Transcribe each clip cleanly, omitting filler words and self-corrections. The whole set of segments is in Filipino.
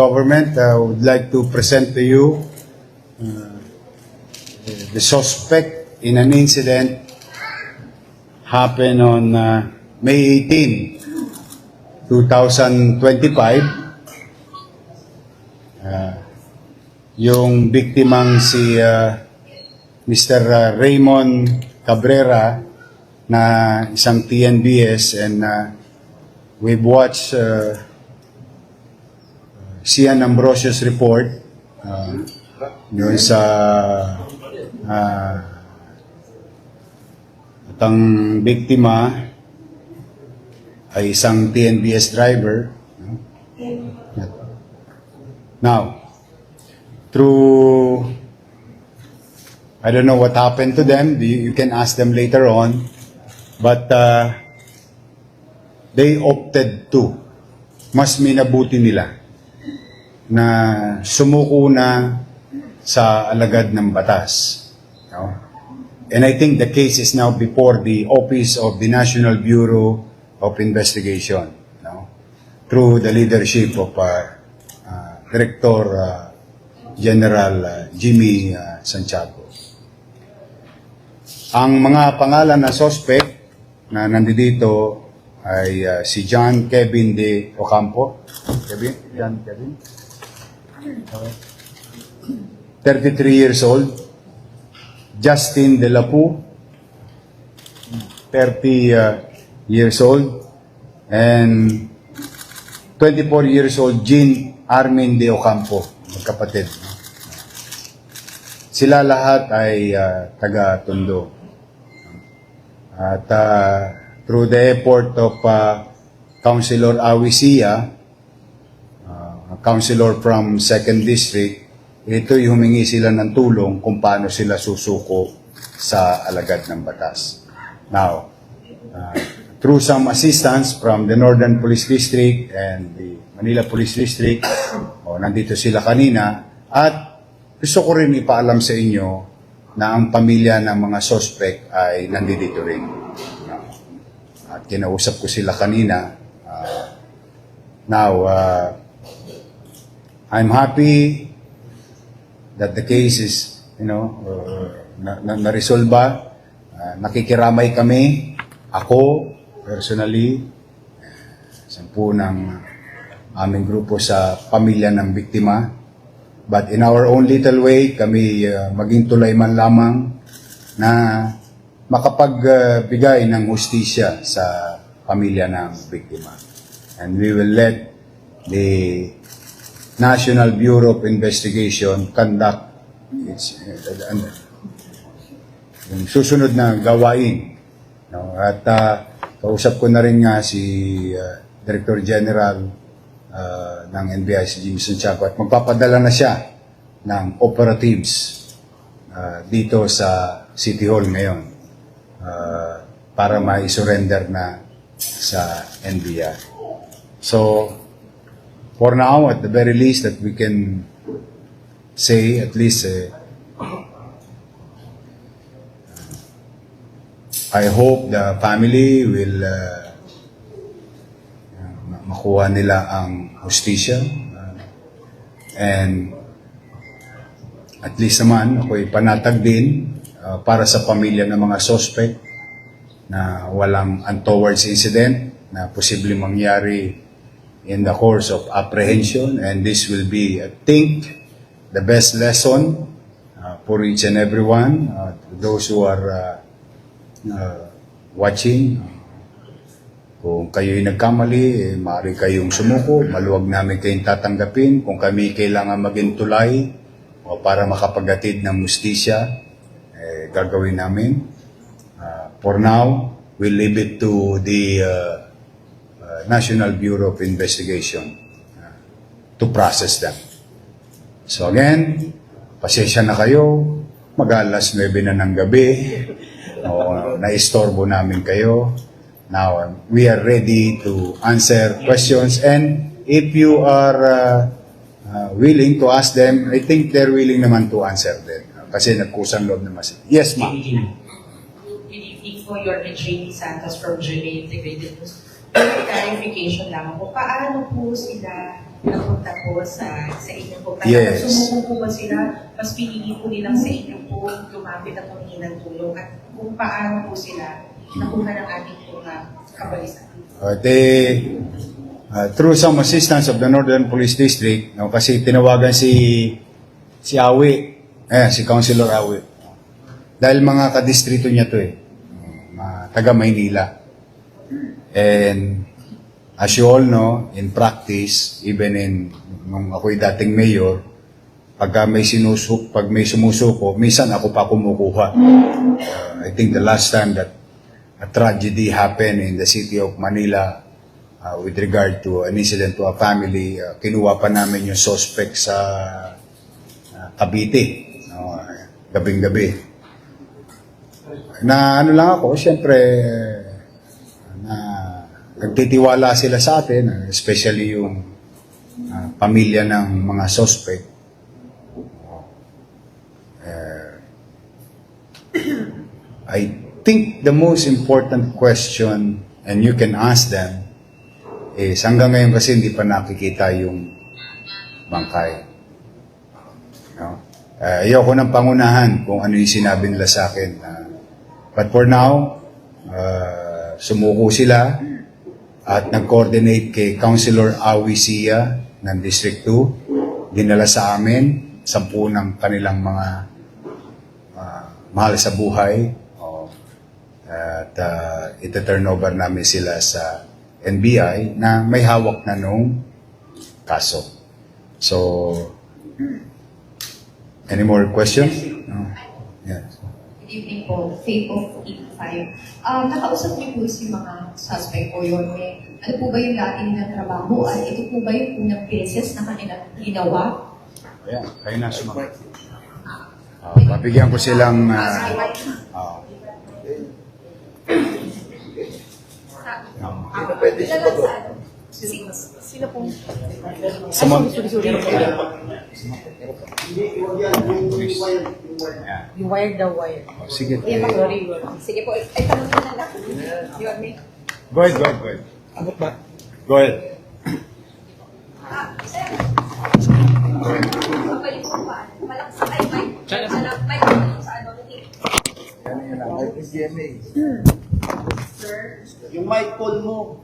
Government would like to present to you the suspect in an incident happened on May 18, 2025. Yung biktimang si Mr. Raymond Cabrera na isang TNBS, and we've watched Sian Ambrosio's report yun sa at ang biktima ay isang TNBS driver. Now, through, I don't know what happened to them, you can ask them later on, but they opted to, mas minabuti nila na sumuko na sa alagad ng batas. No? And I think the case is now before the Office of the National Bureau of Investigation, no? Through the leadership of Director General Jimmy Santiago. Ang mga pangalan na suspect na nandito ay si John Kevin de Ocampo. John Kevin? Okay. 33 years old. Justin De La Poo, 30 years old. And 24 years old, Jean Armin De Ocampo, magkapatid. Sila lahat ay taga-Tondo. At through the effort of Councilor Awisia, councilor from 2nd District, ito yung humingi sila ng tulong kung paano sila susuko sa alagad ng batas. Now, through some assistance from the Northern Police District and the Manila Police District, nandito sila kanina, at gusto ko rin ipaalam sa inyo na ang pamilya ng mga suspect ay nandito rin. At kinausap ko sila kanina. Now, I'm happy that the case is, na-resolba. Nakikiramay kami, ako, personally, 10 ng aming grupo sa pamilya ng biktima. But in our own little way, kami maging tulay man lamang na makapagbigay ng hustisya sa pamilya ng biktima. And we will let the National Bureau of Investigation conduct its yung susunod na gawain. No? At kausap ko na rin nga si Director General ng NBI, si Jimmy Santiago, at magpapadala na siya ng operatives dito sa City Hall ngayon para ma-surrender na sa NBI. So, for now, at the very least, that we can say, at least, I hope the family will makuha nila ang hustisya. And at least naman, ako'y panatag din para sa pamilya ng mga suspect na walang untoward incident na posibleng mangyari in the course of apprehension, and this will be, I think, the best lesson for each and everyone, those who are watching. Kung kayo'y nagkamali, maaari kayong sumuko, maluwag namin kayong tatanggapin. Kung kami kailangan maging tulay o para makapaghatid ng hustisya, gagawin namin. For now, we'll leave it to the National Bureau of Investigation to process them. So again, pasensya na kayo, mag-alas 9 na ng gabi, na-istorbo namin kayo. Now, we are ready to answer questions, and if you are willing to ask them, I think they're willing naman to answer them. Kasi nagkusang loob naman sila. Yes, ma'am. Good evening po, you're Jamie Santos from GMA Integrated News. Clarification lang po, paano po sila napunta po sa inyo po. Yes. Sumuko po ba sila? Mas pinili po nilang sa inyo po lumapit at humingi ng tulong at kung paano po sila nakuha ng ating po kabalisan. Through some assistance of the Northern Police District, no, kasi tinawagan si Awi, si Councilor Awi. Dahil mga kadistrito niya to taga Maynila. And as you all know, in practice, even nung ako'y dating mayor, pag may sumusuko, minsan ako pa kumukuha. I think the last time that a tragedy happened in the city of Manila with regard to an incident to a family, kinuha pa namin yung suspect sa Cavite, gabing-gabi. Na ano lang ako, siyempre, na nagtitiwala sila sa atin, especially yung pamilya ng mga suspect. I think the most important question, and you can ask them, is hanggang ngayon kasi hindi pa nakikita yung bangkay. No? Ayoko ng pangunahan kung ano yung sinabi nila sa akin. But for now, sumuko sila at nag-coordinate kay Councilor Awi Sia ng District 2. Dinala sa amin 10 ng kanilang mga mahal sa buhay. At ita-turn over namin sila sa NBI na may hawak na nung kaso. So, any more questions? No? Yes. Good evening po, Faith of 85. Nakausap niyo po si mga suspect po yun. Ano po ba yung dati nilang trabaho? At ito po ba yung unang beses na kanilang ginawa? Ayan, kayo na sumagot. Mabigyan ko silang... Pwede siya ba? Sino po? Sa mga... Yung wire daw wire. Sige. Sige po, ay tanong mo na lang. You want me? Go ahead. Abot ba? Go ahead. Sir. Mabalik po ba? Malakas sa may sa ano. Sir. Yung mic call mo.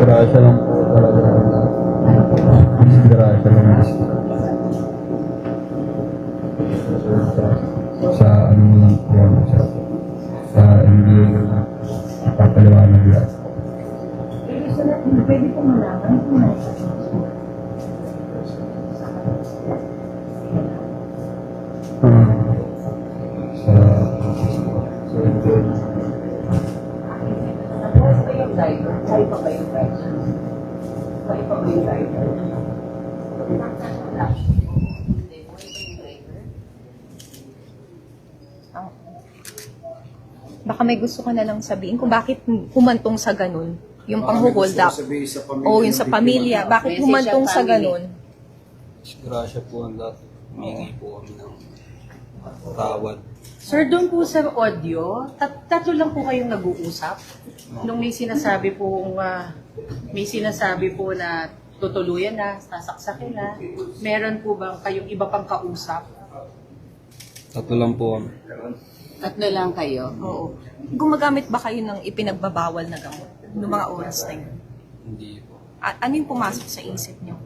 Grasya lang po talaga. Grasya lang. Sa ano mo lang po yan, sa NBA na papaliwanag yan. Pwede po malaman kung Sa yung driver? Kayo pa ba yung driver? Kayo pa ba yung driver? Baka may gusto ka na lang sabihin kung bakit humantong sa ganun. Yung pang-hold up. O yung sa pamilya. Bakit humantong sa ganun? Grasya po ang lahat. Humingi po kami ng tawad. Sir, doon po sa audio, tatlo lang po kayong nag-uusap. Nung may sinasabi po na tutuluyan na, sasaksakin na, meron po ba kayong iba pang kausap? Tatlo lang po kami. Tatlo lang kayo? Oo. Gumagamit ba kayo ng ipinagbabawal na gamot noong mga oras na yun? Hindi po. Ano yung pumasok sa isip niyo?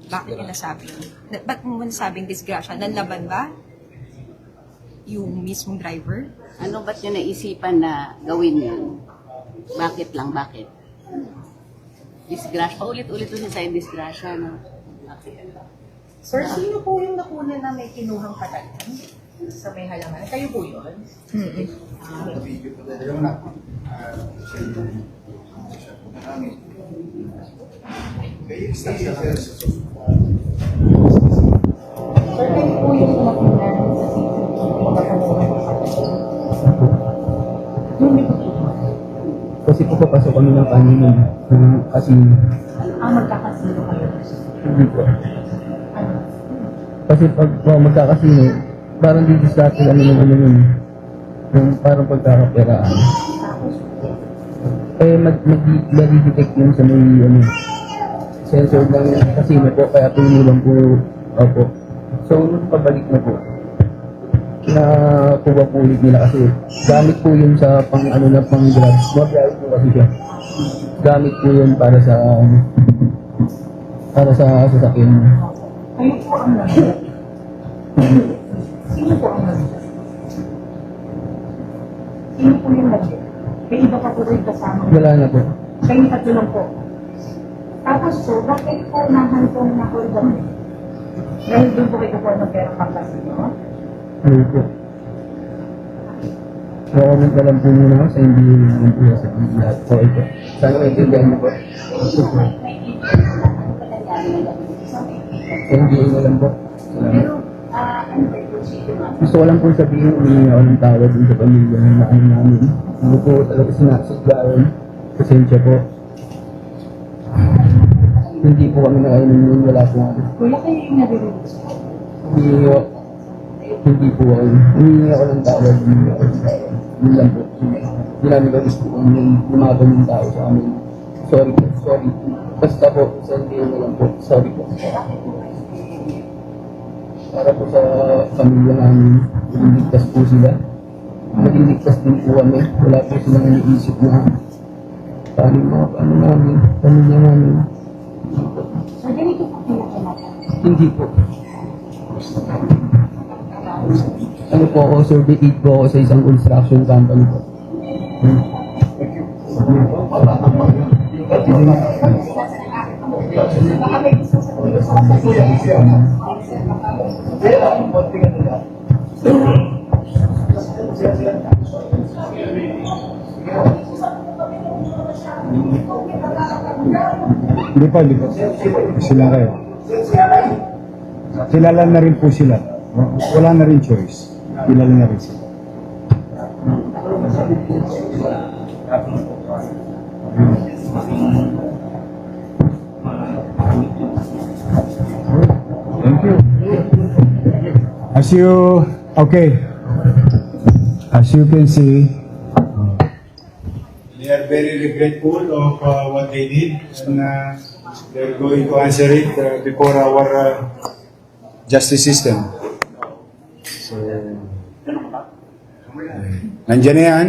Bakit niyo nasabi yun? Ba't mo nasabing disgrasya? Nanlaban ba? Yung mismong driver? Ano ba't nyo naisipan na gawin yun? Bakit lang, bakit? Disgrasya. Paulit-ulit ko sa disgrasya, no? Bakit? Sir, sino po yung nakuna na may kinuhang patalan sa may halaman? Kayo po yun? Sir, kayo po yung nakuna sa kasi po papasok kami ng kanina. Kasi magkakasino kayo. hindi po. Kasi pag magkakasino, parang dito sa atin, yung parang pagkakaperaan. Mag-detect yun sa may, sensor ng casino po, kaya pinilang po, opo. So, nung pabalik na po, nakuha po ulit nila kasi gamit po yun sa pang drugs. Mabiayos po kasi siya. Gamit po yun para sa sasakyan. Kayo po ang Sino po ang Sino po yung nag-ship? May iba pa po rin kasama. Wala na po. Kayong tatlo lang po. Tapos po, bakit po nahantong na hold up? Dahil doon po kayo po ng pera kaklase nyo? Ano po? Comment na lang po muna sa hindi naman po sa lahat. So, ito. Sana maintindihan niyo po. NDA na lang po. Gusto ko lang po sabihin, humingi ako ng tawad dun sa pamilya ng naano namin. Hindi po talaga sinasadyain. Pasensya po. Hindi po kami nakainom yun, wala po ako. Kuya, kayo yung nare-release po. Hindi po ako. Humingi ako ng tawad. Yun lang po. Hindi namin gusto po kung yung lumaban yung tao sa amin. Sorry po, sorry. Basta po, sa NDA na lang po. Sorry po. Para po sa pamilya namin, maliligtas po sila. Maliligtas din po kami. Wala po silang iniisip na paano mga paano namin, pamilya namin. So, ganito po pinakamakan. Hindi po. Ano po ako, survey 8 po ako sa isang construction company po. Baka may gusto sa kuya sa kasi. Hindi pa. Sila kayo. Kilala na rin po sila. Wala na rin choice. Kilala na rin sila. Thank you. As you can see, they are very regretful of what they did, and they're going to answer it before our justice system. So, nandiyan na yan.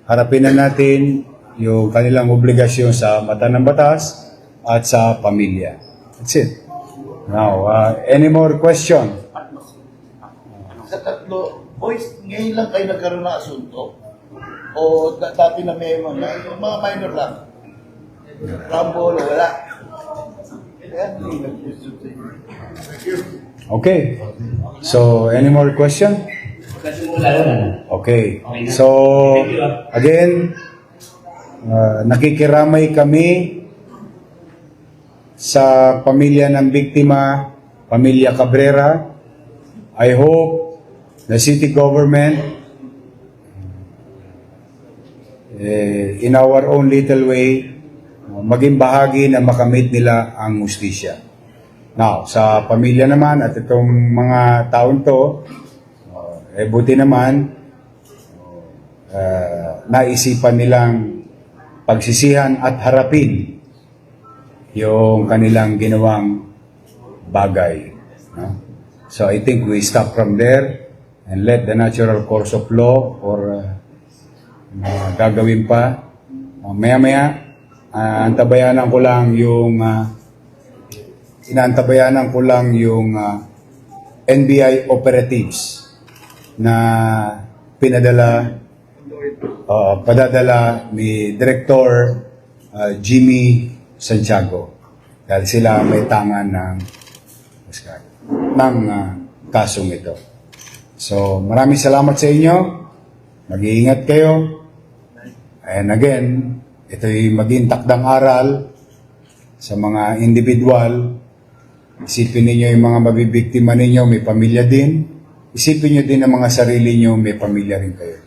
Harapin na natin yung kanilang obligasyon sa mata ng batas at sa pamilya. That's it. Now, any more question? Sa tatlo, boys, ngayon lang kayo nagkaroon ng asunto? O dati na may mga minor lang? Rumble o wala? Okay. So, any more question? Okay. So, again, nakikiramay kami sa pamilya ng biktima, pamilya Cabrera. I hope the city government, in our own little way, maging bahagi na makamit nila ang hustisya. Now, sa pamilya naman at itong mga taon to, buti naman, naisipan nilang pagsisihan at harapin yung kanilang ginawang bagay. No? So I think we stop from there and let the natural course of law or gagawin pa. Maya-maya, inaantabayanan ko lang yung NBI operatives na padadala ni Director Jimmy Santiago dahil sila may tangan ng kasong ito. So, maraming salamat sa inyo. Mag-iingat kayo. And again, ito'y maging takdang aral sa mga individual. Isipin ninyo yung mga mabibiktima ninyo, may pamilya din. Isipin nyo din ang mga sarili nyo, may pamilya rin kayo.